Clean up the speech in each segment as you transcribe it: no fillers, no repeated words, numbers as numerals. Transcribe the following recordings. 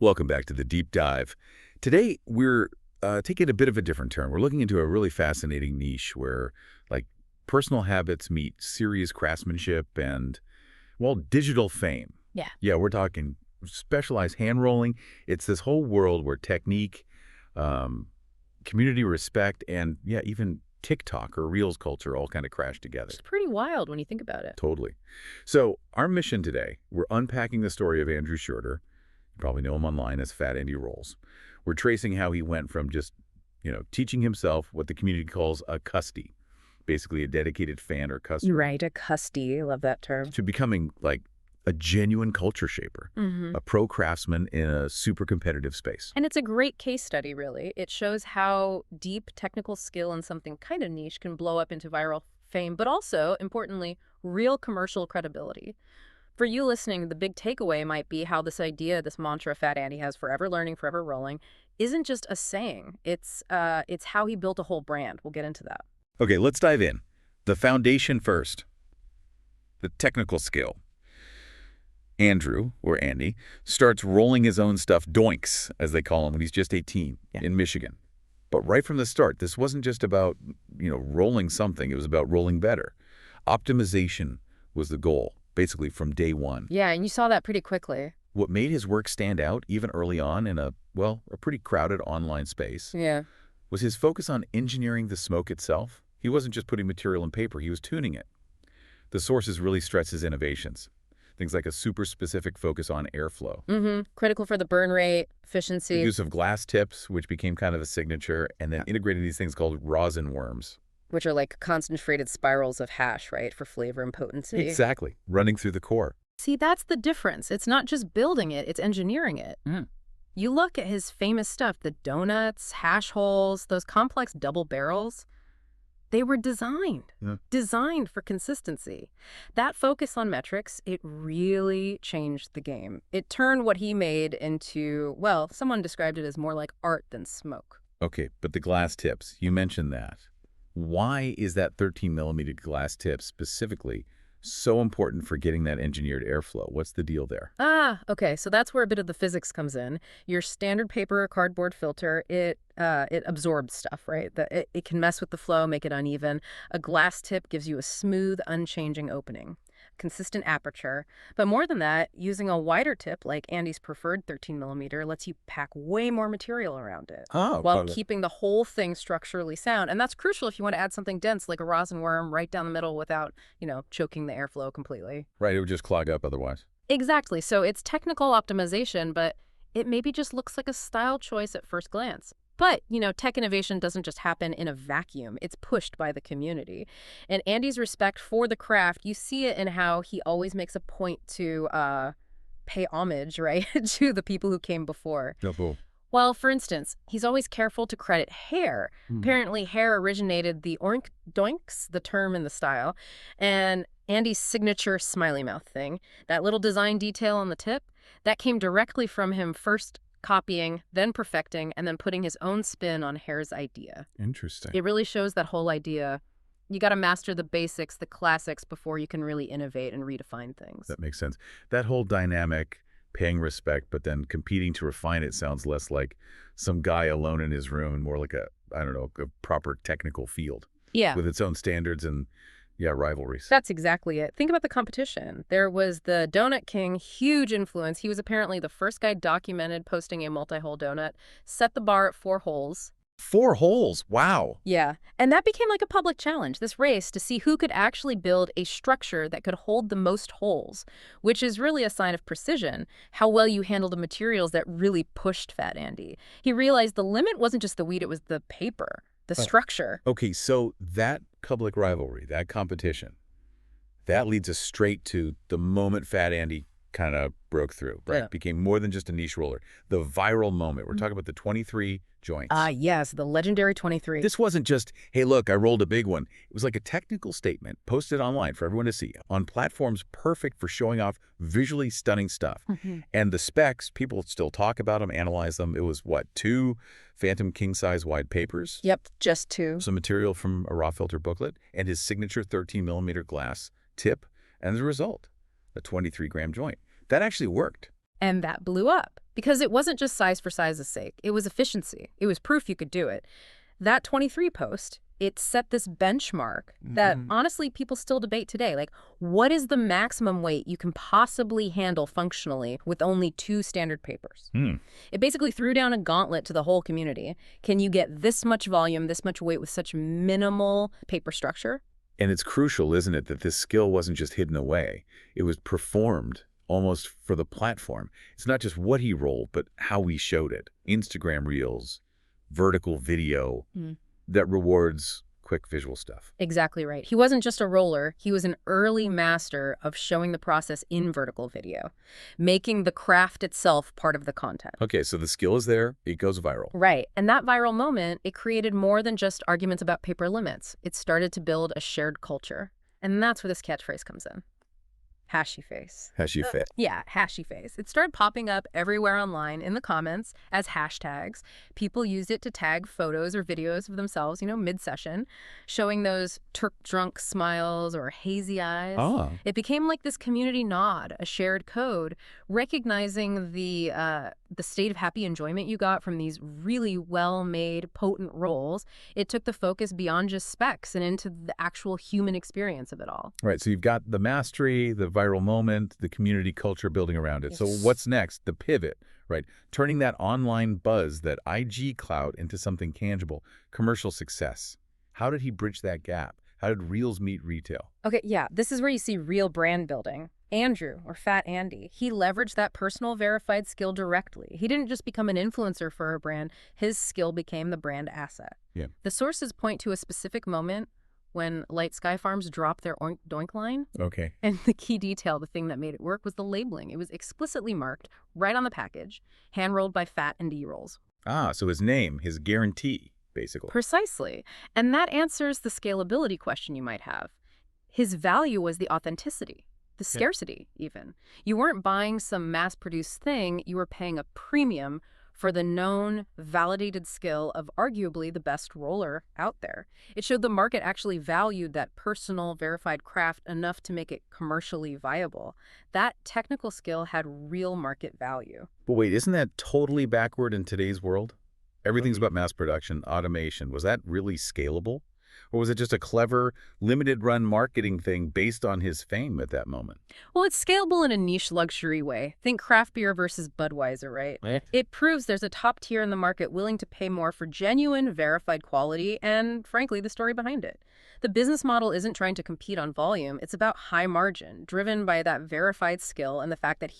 Welcome back to the Deep Dive. Today, we're taking a bit of a different turn. We're looking into a really fascinating niche where, like, personal habits meet serious craftsmanship and, well, digital fame. Yeah. Yeah, we're talking specialized hand rolling. It's this whole world where technique, um, community respect, and, yeah, even TikTok or Reels culture all kind of crash together. It's pretty wild when you think about it. Totally. So our mission today, we're unpacking the story of Andrew Shurter. You probably know him online as Phat Andy Rolls. We're tracing how he went from just, teaching himself what the community calls a custy, basically a dedicated fan or customer, Right, a custy. I love that term. to becoming like a genuine culture shaper, a pro craftsman in a super competitive space. And it's a great case study, really. It shows how deep technical skill in something kind of niche can blow up into viral fame, but also, importantly, real commercial credibility. For you listening, the big takeaway might be how this idea, this mantra Phat Andy has, forever learning, forever rolling, isn't just a saying. It's how he built a whole brand. We'll get into that. Okay, let's dive in. The foundation first, the technical skill. Andrew, or Andy, starts rolling his own stuff, Doinks, as they call him, when he's just 18 in Michigan. But right from the start, this wasn't just about, rolling something. It was about rolling better. Optimization was the goal, basically from day one. Yeah, and you saw that pretty quickly. What made his work stand out, even early on in a pretty crowded online space, Yeah. was his focus on engineering the smoke itself. He wasn't just putting material in paper, he was tuning it. The sources really stress his innovations. Things like a super specific focus on airflow. Critical for the burn rate, The efficiency. use of glass tips, which became kind of a signature, and then integrating these things called rosin worms. Which are like concentrated spirals of hash, right, for flavor and potency. Exactly, running through the core. See, that's the difference. It's not just building it, it's engineering it. You look at his famous stuff, the donuts, hash holes, those complex double barrels, they were designed for consistency. That focus on metrics, it really changed the game. It turned what he made into, well, someone described it as more like art than smoke. Okay, but the glass tips, you mentioned that. Why is that 13 millimeter glass tip specifically so important for getting that engineered airflow? What's the deal there? Okay, so that's where a bit of the physics comes in. Your standard paper or cardboard filter, it absorbs stuff, right? It can mess with the flow, make it uneven. A glass tip gives you a smooth, unchanging opening, consistent aperture. But more than that, using a wider tip like Andy's preferred 13 millimeter lets you pack way more material around it while keeping the whole thing structurally sound. And that's crucial if you want to add something dense like a rosin worm right down the middle without, choking the airflow completely. Right, it would just clog up otherwise. Exactly. So it's technical optimization, but it maybe just looks like a style choice at first glance. But, tech innovation doesn't just happen in a vacuum. It's pushed by the community. And Andy's respect for the craft, you see it in how he always makes a point to pay homage, right, to the people who came before. Well, for instance, he's always careful to credit Hare. Apparently, Hare originated the Oink Doinks, the term and the style, and Andy's signature smiley mouth thing, that little design detail on the tip, that came directly from him first copying, then perfecting, and then putting his own spin on Hare's idea. Interesting. It really shows that whole idea. You got to master the basics, the classics, before you can really innovate and redefine things. That makes sense. That whole dynamic, paying respect, but then competing to refine it sounds less like some guy alone in his room and more like a proper technical field. Yeah. With its own standards and, rivalries. That's exactly it. Think about the competition. There was the Donut King, huge influence. He was apparently the first guy documented posting a multi-hole donut, set the bar at 4 holes. 4 holes, wow. Yeah, and that became like a public challenge, this race to see who could actually build a structure that could hold the most holes, which is really a sign of precision, how well you handle the materials that really pushed Phat Andy. He realized the limit wasn't just the weed, it was the paper, the structure. Okay, so that public rivalry, that competition, that leads us straight to the moment Phat Andy kind of broke through, right? Yeah. Became more than just a niche roller. The viral moment. We're talking about the 23 joints. Yes, the legendary 23. This wasn't just, hey, look, I rolled a big one. It was like a technical statement posted online for everyone to see on platforms perfect for showing off visually stunning stuff. And the specs, people still talk about them, analyze them. It was, 2 Phantom king-size wide papers? Yep, just 2. Some material from a raw filter booklet and his signature 13 millimeter glass tip. And the result, a 23-gram joint. That actually worked. And that blew up because it wasn't just size for size's sake. It was efficiency. It was proof you could do it. That 23 post, it set this benchmark that honestly people still debate today. Like, what is the maximum weight you can possibly handle functionally with only 2 standard papers? It basically threw down a gauntlet to the whole community. Can you get this much volume, this much weight with such minimal paper structure? And it's crucial, isn't it, that this skill wasn't just hidden away. It was performed almost for the platform. It's not just what he rolled, but how he showed it. Instagram Reels, vertical video that rewards quick visual stuff. Exactly right. He wasn't just a roller. He was an early master of showing the process in vertical video, making the craft itself part of the content. Okay, so the skill is there. It goes viral. Right. And that viral moment, it created more than just arguments about paper limits. It started to build a shared culture. And that's where this catchphrase comes in. Hashy face. Hashy face. Yeah, hashy face. It started popping up everywhere online in the comments as hashtags. People used it to tag photos or videos of themselves, mid-session, showing those Turk-drunk smiles or hazy eyes. Ah. It became like this community nod, a shared code, recognizing the state of happy enjoyment you got from these really well-made, potent rolls. It took the focus beyond just specs and into the actual human experience of it all. Right, so you've got the mastery, the viral moment, the community culture building around it. So what's next? The pivot, right? Turning that online buzz, that IG clout into something tangible, commercial success. How did he bridge that gap? How did Reels meet retail? Okay, yeah, this is where you see real brand building. Andrew, or Phat Andy, he leveraged that personal verified skill directly. He didn't just become an influencer for a brand. His skill became the brand asset. Yeah. The sources point to a specific moment when Light Sky Farms dropped their Oink Doink line. Okay. And the key detail, the thing that made it work, was the labeling. It was explicitly marked right on the package, hand-rolled by Phat Andy rolls. Ah, so his name, his guarantee, basically. Precisely. And that answers the scalability question you might have. His value was the authenticity, the scarcity, even. You weren't buying some mass-produced thing. You were paying a premium for the known, validated skill of arguably the best roller out there. It showed the market actually valued that personal, verified craft enough to make it commercially viable. That technical skill had real market value. But wait, isn't that totally backward in today's world? Everything's about mass production, automation. Was that really scalable? Or was it just a clever, limited-run marketing thing based on his fame at that moment? Well, it's scalable in a niche luxury way. Think craft beer versus Budweiser, right? It proves there's a top tier in the market willing to pay more for genuine, verified quality and, frankly, the story behind it. The business model isn't trying to compete on volume. It's about high margin, driven by that verified skill and the fact that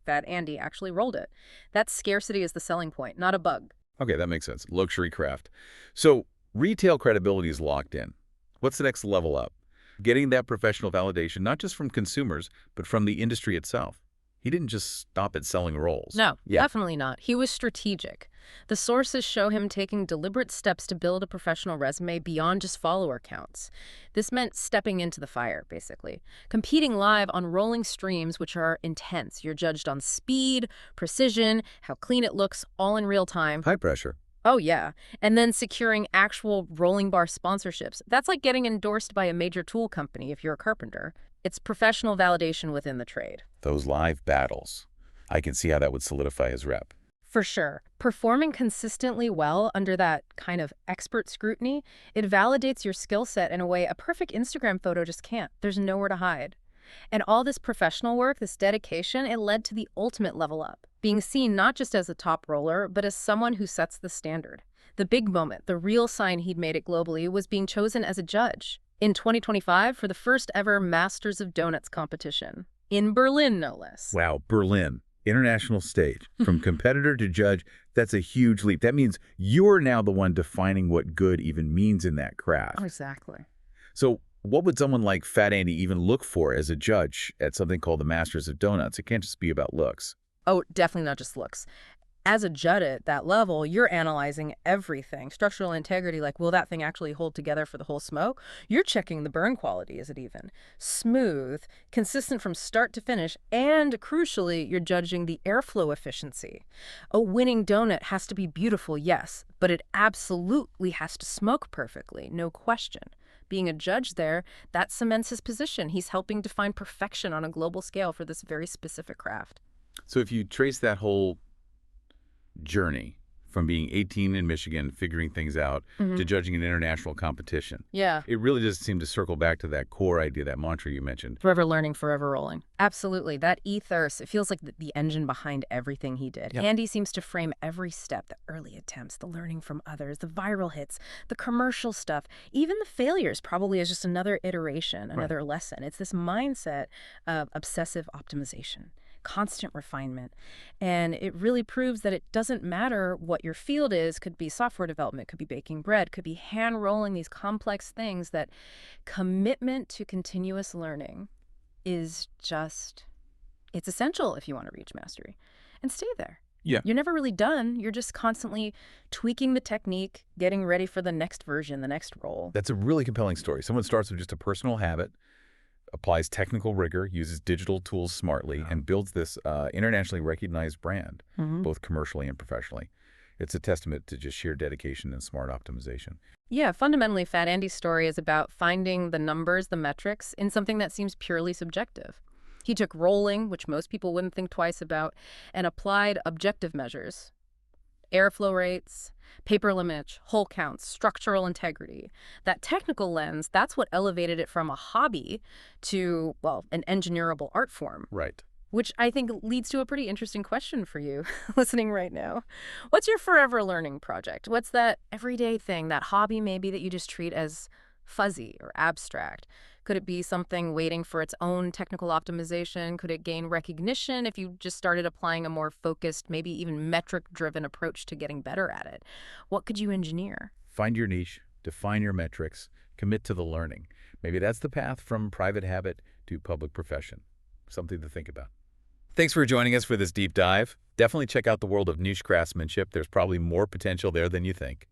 Phat Andy, actually rolled it. That scarcity is the selling point, not a bug. Okay, that makes sense. Luxury craft. So retail credibility is locked in. What's the next level up? Getting that professional validation, not just from consumers, but from the industry itself. He didn't just stop at selling rolls. No, definitely not. He was strategic. The sources show him taking deliberate steps to build a professional resume beyond just follower counts. This meant stepping into the fire, basically. Competing live on rolling streams, which are intense. You're judged on speed, precision, how clean it looks, all in real time. High pressure. Oh, yeah. And then securing actual rolling bar sponsorships. That's like getting endorsed by a major tool company if you're a carpenter. It's professional validation within the trade. Those live battles. I can see how that would solidify his rep. For sure. Performing consistently well under that kind of expert scrutiny, it validates your skill set in a way a perfect Instagram photo just can't. There's nowhere to hide. And all this professional work, this dedication, it led to the ultimate level up, being seen not just as a top roller, but as someone who sets the standard. The big moment, the real sign he'd made it globally, was being chosen as a judge in 2025 for the first ever Masters of Donuts competition. In Berlin, no less. Wow, Berlin. International stage. From competitor to judge, that's a huge leap. That means you're now the one defining what good even means in that craft. Exactly. So what would someone like Phat Andy even look for as a judge at something called the Masters of Donuts? It can't just be about looks. Oh, definitely not just looks. As a judge at that level, you're analyzing everything. Structural integrity, like will that thing actually hold together for the whole smoke? You're checking the burn quality, is it even? Smooth, consistent from start to finish, and crucially, you're judging the airflow efficiency. A winning donut has to be beautiful, yes, but it absolutely has to smoke perfectly, no question. Being a judge there, that cements his position. He's helping define perfection on a global scale for this very specific craft. So if you trace that whole journey from being 18 in Michigan, figuring things out, to judging an international competition, Yeah. it really does seem to circle back to that core idea, that mantra you mentioned. Forever learning, forever rolling. Absolutely. That ethos, it feels like the engine behind everything he did. Yep. Andy seems to frame every step, the early attempts, the learning from others, the viral hits, the commercial stuff, even the failures probably as just another iteration, another lesson. It's this mindset of obsessive optimization, constant refinement. And it really proves that it doesn't matter what your field is. Could be software development, could be baking bread, could be hand rolling these complex things. That commitment to continuous learning is just, it's essential if you want to reach mastery. And stay there. Yeah. You're never really done. You're just constantly tweaking the technique, getting ready for the next version, the next roll. That's a really compelling story. Someone starts with just a personal habit, applies technical rigor, uses digital tools smartly, and builds this internationally recognized brand, both commercially and professionally. It's a testament to just sheer dedication and smart optimization. Yeah, fundamentally, Phat Andy's story is about finding the numbers, the metrics, in something that seems purely subjective. He took rolling, which most people wouldn't think twice about, and applied objective measures. Airflow rates, paper limits, hole counts, structural integrity. That technical lens, that's what elevated it from a hobby to, well, an engineerable art form. Right. Which I think leads to a pretty interesting question for you listening right now. What's your forever learning project? What's that everyday thing, that hobby maybe that you just treat as fuzzy or abstract? Could it be something waiting for its own technical optimization? Could it gain recognition if you just started applying a more focused, maybe even metric-driven approach to getting better at it? What could you engineer? Find your niche, define your metrics, commit to the learning. Maybe that's the path from private habit to public profession. Something to think about. Thanks for joining us for this deep dive. Definitely check out the world of niche craftsmanship. There's probably more potential there than you think.